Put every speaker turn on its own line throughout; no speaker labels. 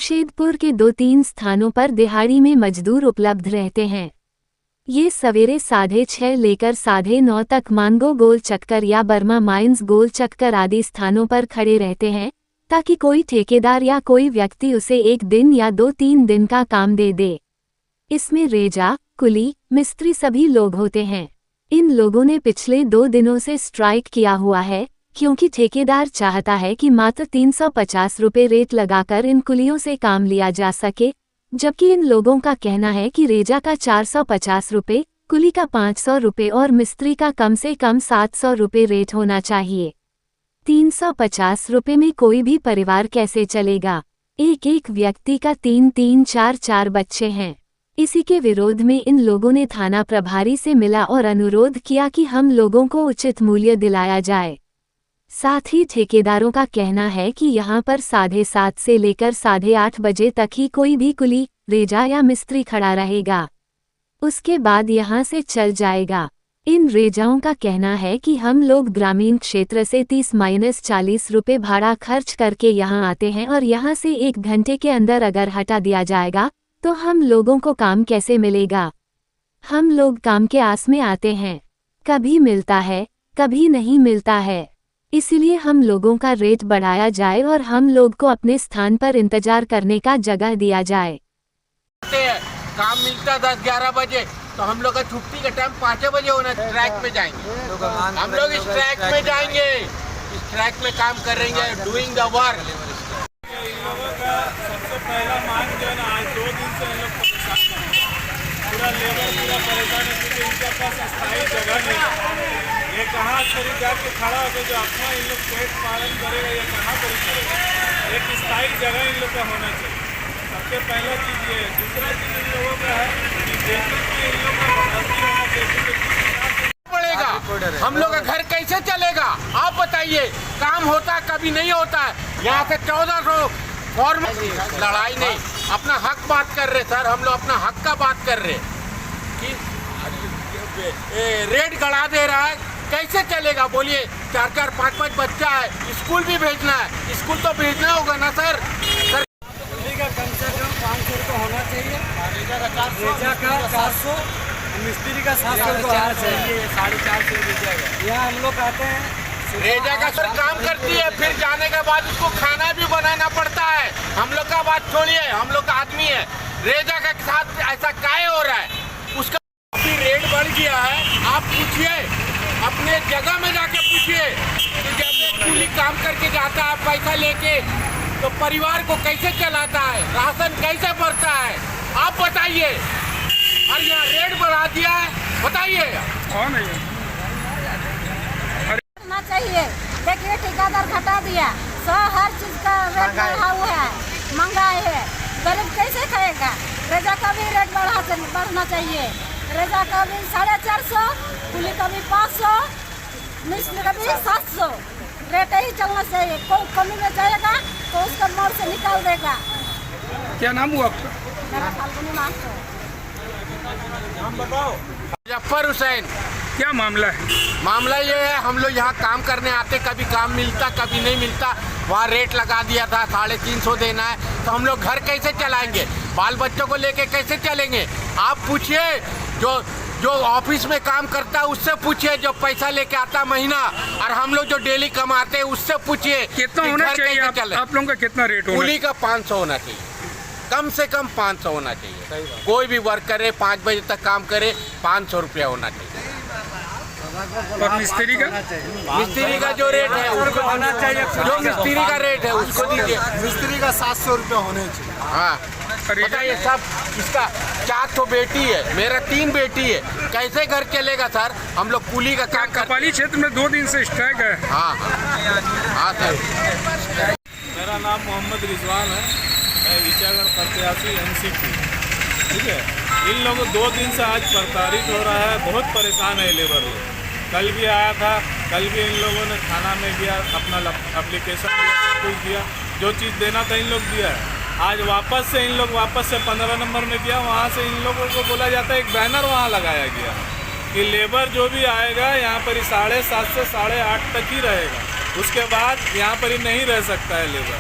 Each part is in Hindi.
जमशेदपुर के 2-3 स्थानों पर दिहाड़ी में मजदूर उपलब्ध रहते हैं। ये सवेरे 6:30 लेकर 9:30 तक मांगो गोल चक्कर या बर्मा माइंस गोल चक्कर आदि स्थानों पर खड़े रहते हैं, ताकि कोई ठेकेदार या कोई व्यक्ति उसे 1 दिन या 2-3 दिन का काम दे दे। इसमें रेजा, कुली, मिस्त्री सभी लोग होते हैं। इन लोगों ने पिछले 2 दिनों से स्ट्राइक किया हुआ है, क्योंकि ठेकेदार चाहता है कि मात्र 350 रुपये रेट लगाकर इन कुलियों से काम लिया जा सके, जबकि इन लोगों का कहना है कि रेजा का 450 रुपये, कुली का 500 रुपये और मिस्त्री का कम से कम 700 रुपये रेट होना चाहिए। 350 रुपये में कोई भी परिवार कैसे चलेगा? एक व्यक्ति का 3-3, 4-4 बच्चे हैं। इसी के विरोध में इन लोगों ने थाना प्रभारी से मिला और अनुरोध किया कि हम लोगों को उचित मूल्य दिलाया जाए। साथ ही ठेकेदारों का कहना है कि यहाँ पर 7:30 से लेकर 8:30 बजे तक ही कोई भी कुली, रेजा या मिस्त्री खड़ा रहेगा। उसके बाद यहाँ से चल जाएगा। इन रेजाओं का कहना है कि हम लोग ग्रामीण क्षेत्र से 30-40 रुपये भाड़ा खर्च करके यहाँ आते हैं और यहाँ से 1 घंटे के अंदर अगर हटा दिया जाएगा तो हम लोगों को काम कैसे मिलेगा? हम लोग काम के आस में आते हैं, कभी मिलता है, कभी नहीं मिलता है। इसलिए हम लोगों का रेट बढ़ाया जाए और हम लोग को अपने स्थान पर इंतजार करने का जगह दिया जाए।
काम मिलता 10-11 बजे, तो हम लोग का छुट्टी का टाइम 5 बजे होना। स्ट्राइक में जाएंगे हम लोग, स्ट्राइक में जाएंगे, स्ट्राइक में काम करेंगे, डूइंग द वर्क।
इन लोगों का सबसे पहला मांग जो है ना, आज 2 दिन से इन लोग परेशान हैं। पूरा लेबर पूरा परेशान है, क्योंकि इनके पास स्थायी जगह नहीं है। ये कहाँ करीब जाके खड़ा होकर जो अपना इन लोग पेट पालन करेगा, ये कहाँ पर करेगा? एक स्थायी जगह इन लोग का होना चाहिए। सबसे पहला चीज़ ये है। दूसरा चीज़ इन लोगों का है कि बेसिक में इन लोग का बढ़ोतरी होना चाहिए।
पड़ेगा, हम लोग का घर कैसे चलेगा? आप बताइए। काम होता है, कभी नहीं होता है। यहाँ से 1400 फॉर्म, लड़ाई नहीं, अपना हक बात कर रहे सर। हम लोग अपना हक का बात कर रहे कि रेट गड़ा दे रहा है, कैसे चलेगा? बोलिए। 4-4, 5-5 बच्चा है, स्कूल भी भेजना है, स्कूल तो भेजना होगा ना सर।
का कम से कम 500 रुपये होना चाहिए, रेजा का 400, मिस्त्री का 700 रुपये होना चाहिए। 450 रुपये यहाँ हम लोग आते हैं।
रेजा का सर काम करती है, फिर जाने के बाद उसको खाना भी बनाना पड़ता है। हम लोग का बात छोड़िए, हम लोग का आदमी है। रेजा का साथ ऐसा काहे हो रहा है? उसका अभी रेट बढ़ गया है। आप पूछिए, अपने जगह में जाके पूछिए कि जब कूली काम करके जाता है पैसा लेके, तो परिवार को कैसे चलाता है, राशन कैसे भरता है? आप बताइए। और यहाँ रेट बढ़ा दिया है, बताइए।
कौन है?
चाहिए। देखिए ठेकेदार घटा दिया, हर चीज का रेट बढ़ा हुआ है, महंगाई है। गरीब कैसे खाएगा? रेजा का भी रेट बढ़ना चाहिए। रेजा का भी 450, कुली का भी 500, मिस्त्री का भी 700। रेट ही चलना चाहिए। कोई कमी में जाएगा तो उसका मोड़ से निकाल देगा।
क्या नाम हुआ आपका?
मेरा फाल्गुनी मास्टर।
नाम बताओ। जफर हुसैन।
क्या मामला है?
मामला ये है, हम लोग यहाँ काम करने आते, कभी काम मिलता, कभी नहीं मिलता। वहाँ रेट लगा दिया था, 350 देना है, तो हम लोग घर कैसे चलाएंगे? बाल बच्चों को लेके कैसे चलेंगे? आप पूछिए जो ऑफिस में काम करता है उससे पूछिए, जो पैसा लेके आता महीना, और हम लोग जो डेली कमाते हैं उससे पूछिए।
कितना होना चाहिए? आप लोगों का कितना रेट होगा?
कुली का 500 होना चाहिए, कम से कम 500 होना चाहिए। कोई भी वर्क करे, 5 बजे तक काम करे, 500 रुपया होना चाहिए।
और मिस्त्री का?
मिस्त्री का जो रेट है उसको होना चाहिए। जो मिस्त्री का रेट है उसको दीजिए।
मिस्त्री का 700 रुपये होने चाहिए।
हाँ, बताइए सब। इसका 4 तो बेटी है, मेरा 3 बेटी है, कैसे घर चलेगा सर? हम लोग कुली का काम करते।
कपाली क्षेत्र में 2 दिन से स्ट्राइक है।
हाँ सर।
मेरा नाम मोहम्मद रिजवान है, मैं विचागढ़ प्रत्याशी NCP। ठीक है, इन लोगों 2 दिन से आज प्रताड़ित हो रहा है, बहुत परेशान है लेबर लोग। कल भी आया था, कल भी इन लोगों ने थाना में गया, अपना एप्लीकेशन दिया, सब कुछ दिया, जो चीज़ देना था इन लोग दिया है। आज वापस से 15 नंबर में गया, वहाँ से इन लोगों को बोला जाता है, एक बैनर वहाँ लगाया गया कि लेबर जो भी आएगा यहाँ पर 7:30 से 8:30 तक ही रहेगा, उसके बाद यहाँ पर ही नहीं रह सकता है लेबर।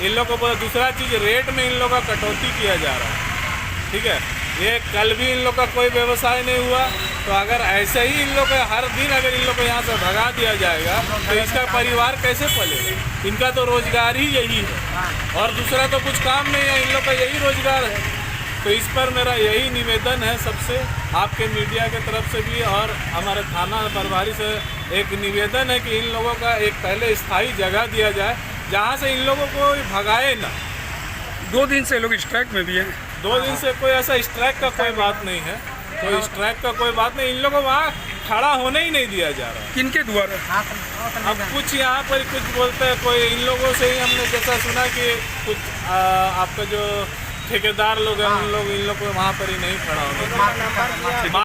इन लोगों को दूसरा चीज़ रेट में इन लोगों का कटौती किया जा रहा है। ठीक है, ये कल भी इन लोग का कोई व्यवसाय नहीं हुआ, तो अगर ऐसे ही इन लोग हर दिन अगर इन लोग को यहाँ से भगा दिया जाएगा तो इसका परिवार कैसे पलेगा? इनका तो रोजगार ही यही है और दूसरा तो कुछ काम नहीं है, इन लोग का यही रोजगार है। तो इस पर मेरा यही निवेदन है सबसे, आपके मीडिया के तरफ से भी और हमारे थाना प्रभारी से एक निवेदन है कि इन लोगों का एक पहले स्थायी जगह दिया जाए जहाँ से इन लोगों को भगाए ना।
2 दिन से लोग स्ट्राइक में भी हैं।
2 दिन से कोई ऐसा स्ट्राइक का कोई बात नहीं है, कोई स्ट्राइक का कोई बात नहीं, इन लोगों को वहाँ खड़ा होने ही नहीं दिया जा रहा है।
किनके द्वारा?
अब कुछ यहाँ पर कुछ बोलते हैं, कोई इन लोगों से ही हमने जैसा सुना कि कुछ आपका जो ठेकेदार लोग हैं उन लोग इन लोग को वहाँ पर ही नहीं खड़ा होने